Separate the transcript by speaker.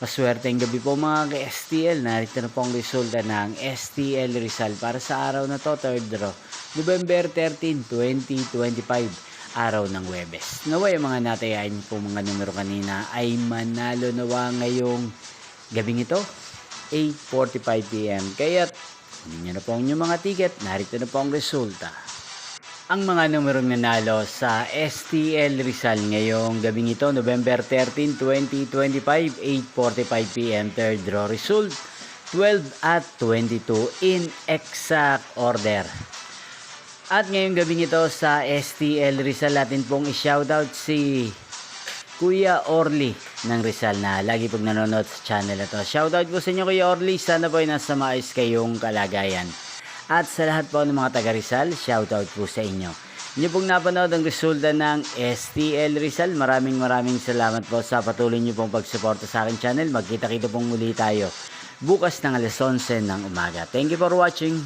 Speaker 1: Maswerteng gabi po mga ka-STL. Narito na po ang resulta ng STL Rizal para sa araw na to, third draw. November 13, 2025, araw ng Huwebes. Naway ang mga natayain po mga numero kanina ay manalo nawa ngayong gabing ito, 8:45 PM. Kaya't kunin nyo na po ang inyong mga ticket. Narito na po ang resulta. Ang mga numerong nanalo sa STL Rizal ngayong gabing ito, November 13, 2025, 8:45 PM, third draw result, 12 at 22 in exact order. At ngayong gabing ito sa STL Rizal, natin pong i-shoutout si Kuya Orly ng Rizal na lagi pong nanonood sa channel na to. Shoutout po sa inyo Kuya Orly, sana po ay nasa maayos kayong kalagayan. At sa lahat po ng mga taga Rizal, shoutout po sa inyo. Inyo pong napanood ang resulta ng STL Rizal. Maraming salamat po sa patuloy nyo pong pagsuporta sa aking channel. Magkita-kita pong muli tayo bukas ng alas 11 ng umaga. Thank you for watching.